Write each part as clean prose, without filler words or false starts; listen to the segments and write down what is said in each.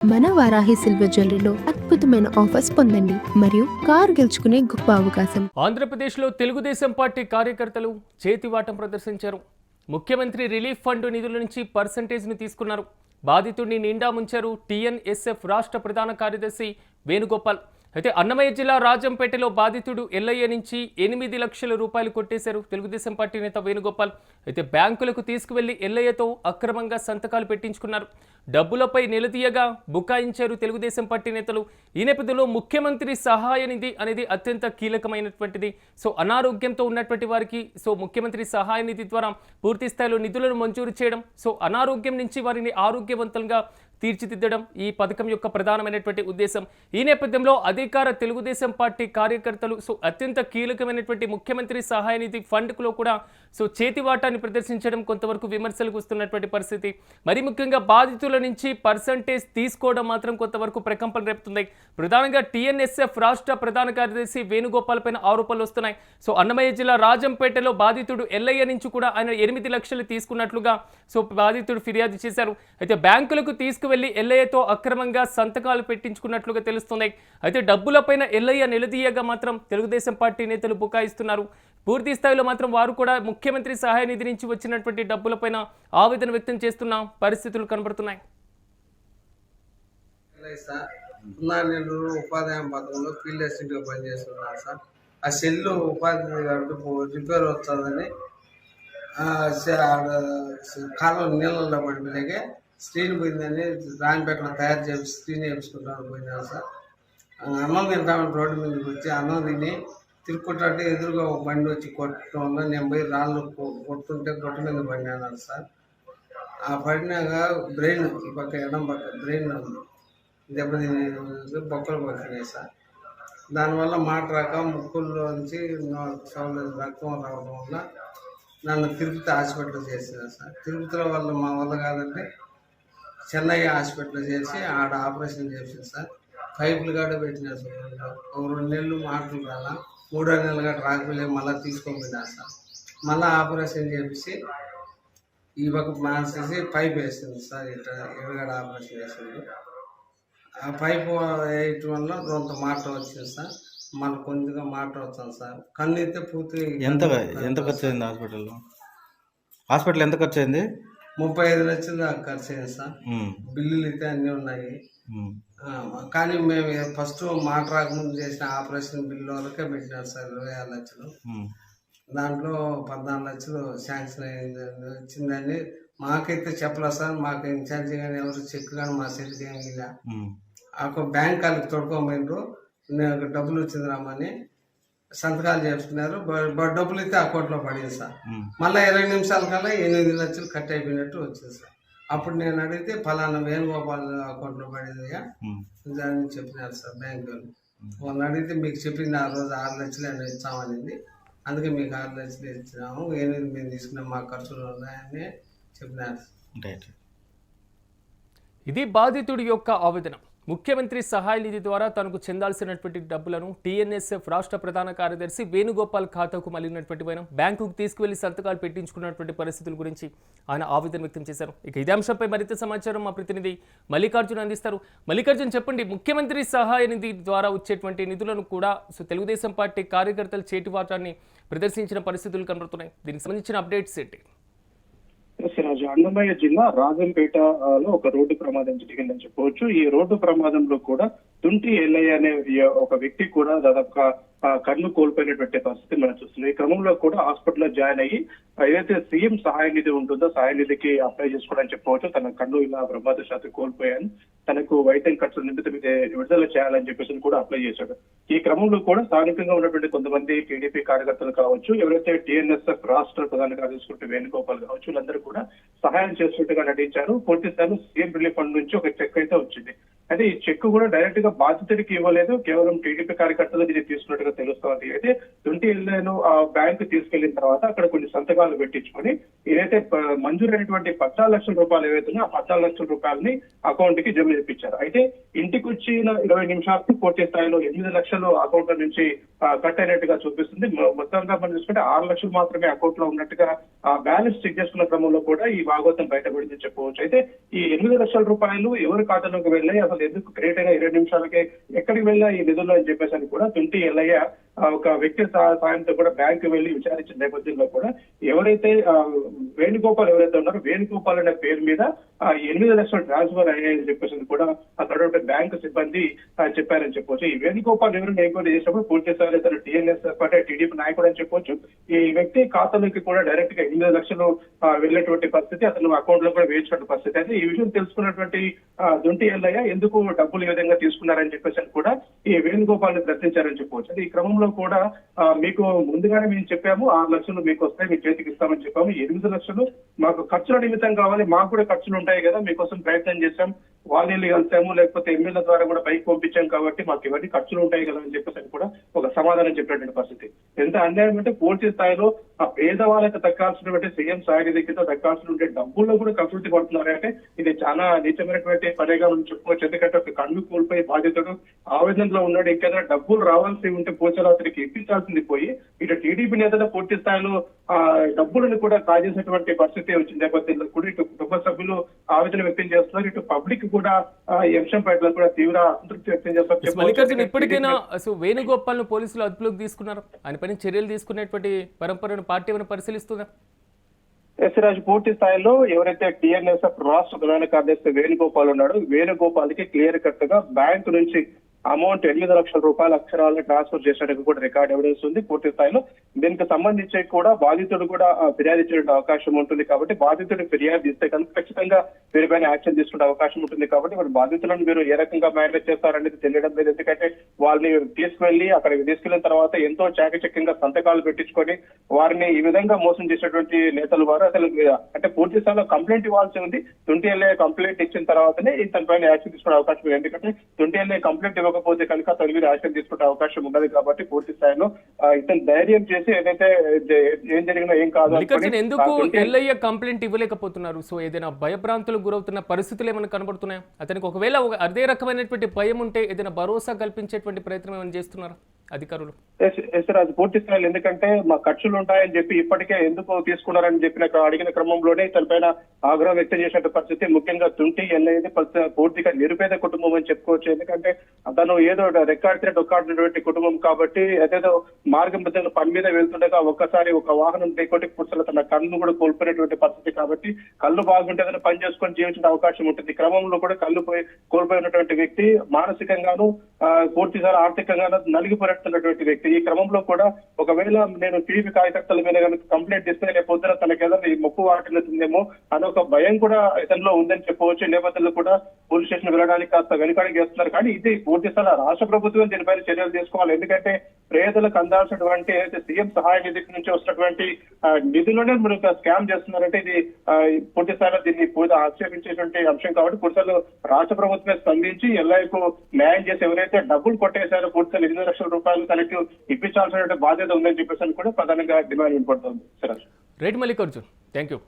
మన వారాహి సిల్వర్ జ్యువెలరీలో అద్భుతమైన ఆఫర్స్ పొందండి మరియు కారు గెలుచుకునే గొప్ప అవకాశం. ఆంధ్రప్రదేశ్లో తెలుగుదేశం పార్టీ కార్యకర్తలు చేతివాటం ప్రదర్శించారు. ముఖ్యమంత్రి రిలీఫ్ ఫండ్ నిధుల నుంచి పర్సంటేజ్ను తీసుకున్నారు. బాధితుడిని నిండా ముంచారు టీఎన్ఎస్ఎఫ్ రాష్ట్ర ప్రధాన కార్యదర్శి వేణుగోపాల్. అయితే అన్నమయ్య జిల్లా రాజంపేటలో బాధితుడు ఎల్లయ్య నుంచి 8 లక్షల రూపాయలు కొట్టేశారు తెలుగుదేశం పార్టీ నేత వేణుగోపాల్. అయితే బ్యాంకులకు తీసుకువెళ్లి ఎల్లయ్యతో అక్రమంగా సంతకాలు పెట్టించుకున్నారు. డబ్బులపై నిలదీయగా బుకాయించారు తెలుగుదేశం పార్టీ నేతలు. ఈ నేపథ్యంలో ముఖ్యమంత్రి సహాయ నిధి అనేది అత్యంత కీలకమైనటువంటిది. అనారోగ్యంతో ఉన్నటువంటి వారికి ముఖ్యమంత్రి సహాయ నిధి ద్వారా పూర్తి స్థాయిలో నిధులను మంజూరు చేయడం, అనారోగ్యం నుంచి వారిని ఆరోగ్యవంతంగా తీర్చిదిద్దడం ఈ పథకం యొక్క ప్రధానమైనటువంటి ఉద్దేశం. ఈ నేపథ్యంలో అధికార తెలుగుదేశం పార్టీ కార్యకర్తలు అత్యంత కీలకమైనటువంటి ముఖ్యమంత్రి సహాయ నిధి ఫండ్లో కూడా చేతివాటాన్ని ప్రదర్శించడం కొంతవరకు విమర్శలకు వస్తున్నటువంటి పరిస్థితి. మరి ముఖ్యంగా బాధితుల నుంచి పర్సంటేజ్ తీసుకోవడం మాత్రం కొంతవరకు ప్రకంపన రేపుతుంది. ప్రధానంగా టీఎన్ఎస్ఎఫ్ రాష్ట్ర ప్రధాన కార్యదర్శి వేణుగోపాల్ పైన ఆరోపణలు వస్తున్నాయి. అన్నమయ్య జిల్లా రాజంపేటలో బాధితుడు ఎల్లయ్య నుంచి కూడా ఆయన 8 లక్షలు తీసుకున్నట్లుగా బాధితుడు ఫిర్యాదు చేశారు. అయితే బ్యాంకులకు తీసుకువెళ్లి ఎల్లయ్యతో అక్రమంగా సంతకాలు పెట్టించుకున్నట్లుగా తెలుస్తుంది. అయితే డబ్బులపైన ఎల్లయ్య నిలదీయగా మాత్రం తెలుగుదేశం పార్టీ నేతలు బుకాయిస్తున్నారు. పూర్తి స్థాయిలో మాత్రం వారు కూడా ముఖ్యమంత్రి సహాయ నిధి నుంచి వచ్చినటువంటి డబ్బులపైన ఆవేదన వ్యక్తం చేస్తున్న పరిస్థితులు కనబడుతున్నాయి. ఉపాధి పథకంలో ఫీల్డ్ అసిస్టెంట్గా పనిచేస్తున్నాను సార్. ఆ సెల్లు ఉపాధి రిపేర్ వస్తుందని కాలం నీళ్ళల్లో పడిపోయాక స్క్రీన్ పోయిందని రాణిపేటలో తయారు చేసి స్క్రీన్ వేయించుకుంటాను పోయినాను సార్. అన్నం తింటామని రోడ్డు మీదకి వచ్చి అన్నం తిని తిరుక్కుంటే ఎదురుగా ఒక బండి వచ్చి కొట్టడం వల్ల నేను పోయి రాళ్ళు కొట్టుంటే గొట్ట మీద పడినాను సార్. ఆ పడినాక బ్రెయిన్ ఈ పక్క ఎడం పక్క బ్రెయిన్ దెబ్బతిని బొక్కలు పట్టినాయి సార్. దానివల్ల మాట రాక ముక్కుల్లోంచి రక్తం రావడం వల్ల నన్ను తిరుపతి హాస్పిటల్ చేసినారు సార్. తిరుపతిలో వల్ల మా వల్ల కాదంటే చెన్నై హాస్పిటల్ చేసి ఆడ ఆపరేషన్ చేసింది సార్. పైపులు కాడ పెట్టినారు సార్. ఒక 2 నెలలు మాటలు రాలా, 3వ నెలలు కాడ రాకపోలే మళ్ళీ తీసుకోపోయినారు సార్. మళ్ళీ ఆపరేషన్ చేసి ఈ పక్క మార్చేసి పైప్ వేసింది సార్. ఇట్లా ఎడగడ ఆపరేషన్ చేసింది. ఆ పైపు వేయటం వల్ల కొంత మాట వచ్చింది సార్. మన కొద్దిగా మాట వచ్చాను సార్. కన్ను అయితే పూర్తి ఎంత ఖర్చు అయింది హాస్పిటల్ ఎంత ఖర్చు అయింది? 35 లక్షలు దాకా ఖర్చు అయింది సార్. బిల్లులు అయితే అన్నీ ఉన్నాయి. కానీ మేము ఫస్ట్ మాట రాకముందు చేసిన ఆపరేషన్ బిల్లు వరకే పెట్టినారు సార్ 26 లక్షలు. దాంట్లో 14 లక్షలు శాంక్షన్ అయింది వచ్చిందని మాకైతే చెప్పలేదు సార్. మాకు ఇన్ఛార్జి కానీ ఎవరు చెక్ కానీ మా చేతికి ఏమి ఇలా ఒక బ్యాంక్ వాళ్ళకి తొడుకోమైనరు డబ్బులు వచ్చింది రామని సంతకాలు చేసుకున్నారు. డబ్బులు అయితే అకౌంట్లో పడింది సార్. మళ్ళీ 20 నిమిషాల కల్లా 8 లక్షలు కట్ అయిపోయినట్టు వచ్చింది సార్. అప్పుడు నేను అడిగితే ఫలానా వేణుగోపాల్ అకౌంట్లో పడింది అని చెప్పినారు సార్ బ్యాంక్ వాళ్ళు. వాళ్ళని అడిగితే మీకు చెప్పింది ఆ రోజు 6 లక్షలు అని ఇచ్చామనింది. అందుకే మీకు 6 లక్షలు ఇచ్చినాము, 8 మేము తీసుకున్నాం, మా ఖర్చులు ఉన్నాయని చెప్పినారు. ఇది బాధితుడి యొక్క ఆవేదన. ముఖ్యమంత్రి సహాయ నిధి ద్వారా తనకు చెందాల్సినటువంటి డబ్బులను టీఎన్ఎస్ఎఫ్ రాష్ట్ర ప్రధాన కార్యదర్శి వేణుగోపాల్ ఖాతాకు మళ్లినటువంటి వైనం బ్యాంకుకు తీసుకువెళ్లి సంతకాలు పెట్టించుకున్నటువంటి పరిస్థితుల గురించి ఆయన ఆవేదన వ్యక్తం చేశారు. ఇక ఇదే అంశంపై మరింత సమాచారం మా ప్రతినిధి మల్లికార్జున్ అందిస్తారు. మల్లికార్జున్, చెప్పండి, ముఖ్యమంత్రి సహాయ నిధి ద్వారా వచ్చేటువంటి నిధులను కూడా తెలుగుదేశం పార్టీ కార్యకర్తలు చేతివాటాన్ని ప్రదర్శించిన పరిస్థితులు కనబడుతున్నాయి. దీనికి సంబంధించిన అప్డేట్స్ ఏంటి? అన్నమయ్య జిల్లా రాజంపేటలో ఒక రోడ్డు ప్రమాదం జరిగిందని చెప్పవచ్చు. ఈ రోడ్డు ప్రమాదంలో కూడా తుంటి ఎల్లయ్య అనే ఒక వ్యక్తి కూడా దాదాపుగా కన్ను కోల్పోయినటువంటి పరిస్థితి మనం చూస్తున్నాం. ఈ క్రమంలో కూడా హాస్పిటల్లో జాయిన్ అయ్యి ఏదైతే సీఎం సహాయ నిధి ఉంటుందో సహాయ నిధికి అప్లై చేసుకోవడానికి చెప్పవచ్చు. తన కన్ను ఇలా ప్రమాదశాత్తు కోల్పోయాను, తనకు వైద్యం ఖర్చుల నిమిత్తం విడుదల చేయాలని చెప్పేసి కూడా అప్లై చేశాడు. ఈ క్రమంలో కూడా స్థానికంగా ఉన్నటువంటి కొంతమంది టీడీపీ కార్యకర్తలు కావచ్చు, ఎవరైతే టీఎన్ఎస్ఎఫ్ రాష్ట్ర ప్రధాన కార్యదర్శి వేణుగోపాల్ కావచ్చు, వీళ్ళందరూ కూడా సహాయం చేస్తున్నట్టుగా నటించారు. పూర్తి స్థాయిలో సీఎం రిలీఫ్ ఫండ్ నుంచి ఒక చెక్ అయితే వచ్చింది. అయితే ఈ చెక్ కూడా డైరెక్ట్ గా బాధితుడికి ఇవ్వలేదు, కేవలం టీడీపీ కార్యకర్తలకు ఇది తీసుకున్నట్టుగా తెలుస్తోంది. అయితే 20 ఏళ్లను ఆ బ్యాంకు తీసుకెళ్లిన తర్వాత అక్కడ కొన్ని సంతకాలు పెట్టించుకొని ఏదైతే మంజూరైనటువంటి 14 లక్షల రూపాయలు ఏవైతే ఆ 14 లక్షల రూపాయలని అకౌంట్ కి జమ చేయించారు. అయితే ఇంటికి వచ్చిన 20 నిమిషాలకు పూర్తి స్థాయిలో 8 లక్షలు అకౌంట్ నుంచి కట్ అయినట్టుగా చూపిస్తుంది. మొత్తంగా మనం చూసుకుంటే 6 లక్షలు మాత్రమే అకౌంట్ లో ఉన్నట్టుగా బ్యాలెన్స్ చెక్ చేసుకున్న క్రమంలో కూడా ఈ భాగవతం బయటపడిందని చెప్పవచ్చు. అయితే ఈ 8 లక్షల రూపాయలు ఎవరి ఖాతాలోకి వెళ్ళాయి, అసలు ఎందుకు క్రియేట్ అయిన 20 నిమిషాలకే ఎక్కడికి వెళ్ళా ఈ నిధులు అని చెప్పేసి అని కూడా తుంటి ఎల్లయ్య ఒక వ్యక్తి సాయంతో కూడా బ్యాంకు వెళ్లి విచారించిన నేపథ్యంలో కూడా ఎవరైతే వేణుగోపాల్ ఎవరైతే ఉన్నారో వేణుగోపాల్ అనే పేరు మీద 8 లక్షలు ట్రాన్స్ఫర్ అయ్యాయని చెప్పేసి కూడా అక్కడ బ్యాంకు సిబ్బంది చెప్పారని చెప్పొచ్చు. ఈ వేణుగోపాల్ ఎవరిని ఎంక్వైరీ చేసినప్పుడు పూర్తి స్థాయిలో తను టీఎన్ఎస్ పార్టీ టీడీపీ నాయకుడు అని చెప్పొచ్చు. ఈ వ్యక్తి ఖాతాలోకి కూడా డైరెక్ట్ గా 8 లక్షలు వెళ్ళినటువంటి పరిస్థితి, అతను అకౌంట్ లో కూడా వేయించినటువంటి పరిస్థితి. అయితే ఈ విషయం తెలుసుకున్నటువంటి దుంటి ఎల్లయ్య ఎందుకు డబ్బులు ఈ విధంగా తీసుకున్నారని చెప్పేసి కూడా ఈ వేణుగోపాల్ ని ప్రశ్నించారని చెప్పవచ్చు. ఈ క్రమంలో కూడా మీకు ముందుగానే మేము చెప్పాము 6 లక్షలు మీకు వస్తాయి, మీ చేతికి ఇస్తామని చెప్పాము. 8 లక్షలు మాకు ఖర్చుల నిమిత్తం కావాలి, మాకు కూడా ఖర్చులు ఉంటాయి కదా, మీకోసం ప్రయత్నం చేశాం, వాళ్ళని కలిసాము, లేకపోతే ఎమ్మెల్యే ద్వారా కూడా బైక్ పంపించాం కాబట్టి మాకు ఇవన్నీ ఖర్చులు ఉంటాయి కదా అని చెప్పేసి కూడా ఒక సమాధానం చెప్పినటువంటి పరిస్థితి. ఎంత అన్యాయం అంటే పూర్తి స్థాయిలో ఆ పేదవాళ్ళకి దక్కాల్సినటువంటి సీఎం సాగరికతో దక్కాల్సిన డబ్బుల్లో కూడా కకృతి పడుతున్నారంటే ఇది చాలా నీచమైనటువంటి పనిగా మనం చెప్పుకోవచ్చు. ఎందుకంటే ఒక కన్ను కోల్పోయి బాధితుడు ఆవేదనలో ఉన్నాడు, ఇంకేదైనా డబ్బులు రావాల్సి ఉంటే పోచరాత్రికి ఇప్పించాల్సింది పోయి ఇటు టీడీపీ నేతల పూర్తి స్థాయిలో డబ్బులను కూడా కాజేసినటువంటి పరిస్థితి వచ్చిన నేపథ్యంలో కూడా ఇటు కుటుంబ సభ్యులు ఆవేదన వ్యక్తం చేస్తున్నారు, ఇటు పబ్లిక్ కూడా ఈ అంశం పట్ల కూడా తీవ్ర అసంతృప్తి వ్యక్తం చేస్తారు. ఇప్పటికైనా అసలు వేణుగోపాల్ ను పోలీసులు అదుపులోకి తీసుకున్నారు, ఆయన పైన చర్యలు తీసుకునేటువంటి పరంపరను పార్టీ ఏమైనా పరిశీలిస్తుందా? రాజు పూర్తి స్థాయిలో ఎవరైతే టీఎన్ఎస్ఎఫ్ రాష్ట్ర ప్రధాన కార్యదర్శి వేణుగోపాల్ ఉన్నాడో వేణుగోపాల్ కి క్లియర్ కట్ గా బ్యాంకు నుంచి అమౌంట్ 8 లక్షల రూపాయల అక్షరాలను ట్రాన్స్ఫర్ చేసినట్టు కూడా రికార్డ్ ఎవిడెన్స్ ఉంది. పూర్తి స్థాయిలో దీనికి సంబంధించి కూడా బాధితుడు కూడా ఫిర్యాదు ఇచ్చే అవకాశం ఉంటుంది. కాబట్టి బాధితుడు ఫిర్యాదు ఇస్తే కనుక ఖచ్చితంగా వీరిపైన యాక్షన్ తీసుకునే అవకాశం ఉంటుంది. కాబట్టి మరి బాధితులను మీరు ఏ రకంగా మేనేజ్ చేస్తారనేది తెలియడం లేదు. ఎందుకంటే వాళ్ళని తీసుకువెళ్లి అక్కడికి తీసుకెళ్లిన తర్వాత ఎంతో చాకచక్యంగా సంతకాలు పెట్టించుకొని వారిని ఈ విధంగా మోసం చేసినటువంటి నేతలు వారు అసలు అంటే పూర్తి స్థాయిలో కంప్లైంట్ ఇవ్వాల్సి ఉంది. తుంటి ఎల్ఏ కంప్లైంట్ ఇచ్చిన తర్వాతనే ఇతని పైన యాక్షన్ తీసుకునే అవకాశం ఉంది. ఎందుకంటే తుంటి ఎల్ఏ కంప్లైంట్ ఇవ్వకపోతే కనుక తన మీద యాక్షన్ తీసుకునే అవకాశం ఉండదు. కాబట్టి పూర్తి స్థాయిలో ఇతను ధైర్యం చేసి ఏదైతే ఏం జరిగినా ఏం కాదు ఎందుకు ఎల్లయ్య కంప్లైంట్ ఇవ్వలేకపోతున్నారు? సో ఏదైనా భయభ్రాంతులకు గురవుతున్న పరిస్థితులు ఏమైనా కనబడుతున్నాయా? అతనికి ఒకవేళ అదే రకమైనటువంటి భయం ఉంటే ఏదైనా భరోసా కల్పించేటువంటి ప్రయత్నం ఏమైనా చేస్తున్నారా అధికారులు? రాజు పూర్తి స్థాయిలో ఎందుకంటే మా ఖర్చులు ఉంటాయని చెప్పి ఇప్పటికే ఎందుకు తీసుకున్నారని చెప్పిన అడిగిన క్రమంలోనే తనపైన ఆగ్రహం వ్యక్తం చేసిన పరిస్థితి. ముఖ్యంగా తుంటి ఎల్లయ్యది పూర్తిగా నిరుపేద కుటుంబం అని చెప్పుకోవచ్చు. ఎందుకంటే తను ఏదో డొక్కాడినటువంటి కుటుంబం కాబట్టి అదేదో మార్గం మధ్యలో పని మీద వెళ్తుండగా ఒక్కసారి ఒక వాహనం ఢీకొట్టి కూర్చొని తన కళ్ళు కూడా కోల్పోయినటువంటి పరిస్థితి. కాబట్టి కళ్ళు బాగుంటే ఏదైనా పని చేసుకొని జీవించిన అవకాశం ఉంటుంది. క్రమంలో కూడా కళ్ళు కోల్పోయినటువంటి వ్యక్తి మానసికంగాను పూర్తిసారి ఆర్థికంగాను నలిగిపోయినటువంటి వ్యక్తి. ఈ క్రమంలో కూడా ఒకవేళ నేను టీడీపీ కార్యకర్తల మీద కనుక కంప్లైంట్ ఇస్తే రేపొద్దున తనకేదైనా ఈ మొక్కు వాటిల్లుతుందేమో అని ఒక భయం కూడా ఇతనిలో ఉందని చెప్పవచ్చు. నేపథ్యంలో కూడా పోలీస్ స్టేషన్ వెళ్ళడానికి కాస్త వెనుకాడికి చేస్తున్నారు. కానీ ఇది పూర్తి స్థాయి రాష్ట్ర ప్రభుత్వం దీనిపైన చర్యలు తీసుకోవాలి. ఎందుకంటే పేదలకు అందాల్సినటువంటి ఏదైతే సీఎం సహాయ నిధి నుంచి వస్తున్నటువంటి నిధులనే మీరు స్కామ్ చేస్తున్నారంటే ఇది పూర్తి స్థాయిలో దీన్ని ఆక్షేపించేటువంటి అంశం. కాబట్టి పూర్తిలో రాష్ట్ర ప్రభుత్వమే స్పందించి ఎల్ఐకు న్యాయం చేసి ఎవరైతే డబ్బులు కొట్టేశారో పూర్తి 8 లక్షల రూపాయలు తనకు ఇప్పించాల్సిన బాధ్యత ఉందని చెప్పేసి కూడా ప్రధానంగా డిమాండ్ వినపడుతుంది. Right Mallikarjun, thank you.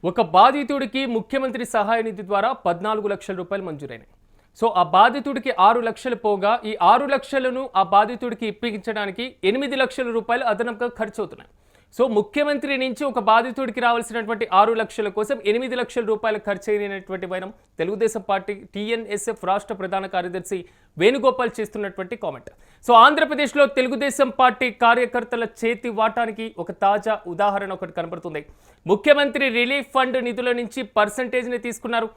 ఒక బాధితుడికి ముఖ్యమంత్రి సహాయ నిధి ద్వారా 14 లక్షల రూపాయలు మంజూరైనాయి. సో ఆ బాధితుడికి 6 లక్షలు పోగా ఈ 6 లక్షలను ఆ బాధితుడికి ఇప్పించడానికి 8 లక్షల రూపాయలు అదనంగా ఖర్చు అవుతున్నాయి. సో ముఖ్యమంత్రి నుంచి ఒక బాధితుడికి రావాల్సినటువంటి 6 లక్షల కోసం 8 లక్షల రూపాయలు ఖర్చు అయినటువంటి వైనం తెలుగుదేశం పార్టీ టీఎన్ఎస్ఎఫ్ రాష్ట్ర ప్రధాన కార్యదర్శి వేణుగోపాల్ చేస్తున్నటువంటి కామెంట్. సో ఆంధ్రప్రదేశ్లో తెలుగుదేశం పార్టీ కార్యకర్తల చేతి వాటానికి ఒక తాజా ఉదాహరణ ఒకటి కనబడుతుంది. ముఖ్యమంత్రి రిలీఫ్ ఫండ్ నిధుల నుంచి పర్సంటేజ్ని తీసుకున్నారు.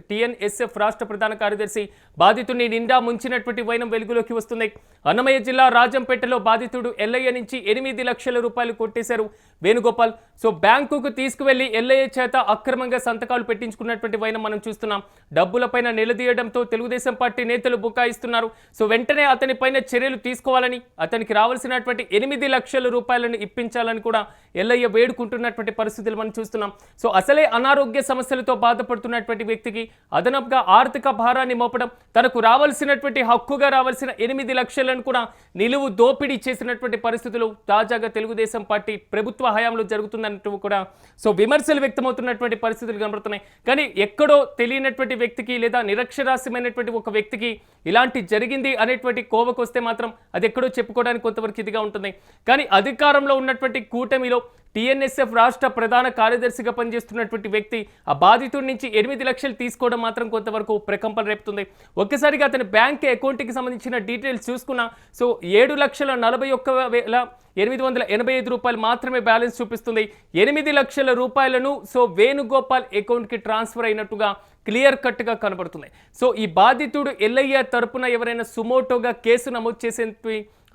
టీఎన్ఎస్ఎఫ్ రాష్ట్ర ప్రధాన కార్యదర్శి బాధితుడిని నిండా ముంచినటువంటి వైనం వెలుగులోకి వస్తుంది. అన్నమయ్య జిల్లా రాజంపేటలో బాధితుడు ఎల్లయ్య నుంచి 8 లక్షల రూపాయలు కొట్టేశారు వేణుగోపాల్. సో బ్యాంకుకు తీసుకువెళ్లి ఎల్లయ్య చేత అక్రమంగా సంతకాలు పెట్టించుకున్నటువంటి వైనం మనం చూస్తున్నాం. డబ్బులపైన నిలదీయడంతో తెలుగుదేశం పార్టీ నేతలు బుకాయిస్తున్నారు. సో వెంటనే అతని పైన చర్యలు తీసుకోవాలని, అతనికి రావాల్సినటువంటి 8 లక్షల రూపాయలను ఇప్పించాలని కూడా ఎల్లయ్య వేడుకుంటున్నటువంటి పరిస్థితులు మనం చూస్తున్నాం. సో అసలే అనారోగ్య సమస్యలతో బాధపడుతున్నటువంటి వ్యక్తికి అదనపుగా ఆర్థిక భారాన్ని మోపడం, తనకు రావాల్సినటువంటి హక్కుగా రావాల్సిన 8 లక్షలను కూడా నిలువు దోపిడీ చేసినటువంటి పరిస్థితులు తాజాగా తెలుగుదేశం పార్టీ ప్రభుత్వ హయాంలో జరుగుతుందంటూ కూడా సో విమర్శలు వ్యక్తమవుతున్నటువంటి పరిస్థితులు కనబడుతున్నాయి. కానీ ఎక్కడో తెలియనటువంటి వ్యక్తికి లేదా నిరక్షరాస్యమైనటువంటి ఒక వ్యక్తికి ఇలాంటి జరిగింది అనేటువంటి కోవకు వస్తే మాత్రం అది ఎక్కడో చెప్పుకోవడానికి కొంతవరకు ఇదిగా ఉంటుంది. కానీ అధికారంలో ఉన్నటువంటి కూటమిలో టీఎన్ఎస్ఎఫ్ రాష్ట్ర ప్రధాన కార్యదర్శిగా పనిచేస్తున్నటువంటి వ్యక్తి ఆ బాధితుడి నుంచి 8 లక్షలు తీసుకోవడం మాత్రం కొంతవరకు ప్రకంపన రేపుతుంది. ఒక్కసారిగా అతని బ్యాంక్ అకౌంట్కి సంబంధించిన డీటెయిల్స్ చూసుకున్నా సో 7,41,885 రూపాయలు మాత్రమే బ్యాలెన్స్ చూపిస్తుంది. 8 లక్షల రూపాయలను సో వేణుగోపాల్ అకౌంట్కి ట్రాన్స్ఫర్ అయినట్టుగా క్లియర్ కట్గా కనబడుతుంది. సో ఈ బాధితుడు ఎల్లయ్య తరపున ఎవరైనా సుమోటోగా కేసు నమోదు చేసే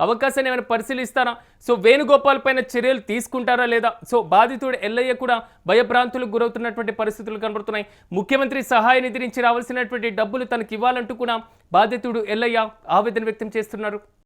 అవకాశాన్ని ఏమైనా పరిశీలిస్తారా? సో వేణుగోపాల్ పైన చర్యలు తీసుకుంటారా లేదా? సో బాధితుడు ఎల్లయ్య కూడా భయభ్రాంతులకు గురవుతున్నటువంటి పరిస్థితులు కనబడుతున్నాయి. ముఖ్యమంత్రి సహాయ నిధి నుంచి రావాల్సినటువంటి డబ్బులు తనకి ఇవ్వాలంటూ కూడా బాధితుడు ఎల్లయ్య ఆవేదన వ్యక్తం చేస్తున్నారు.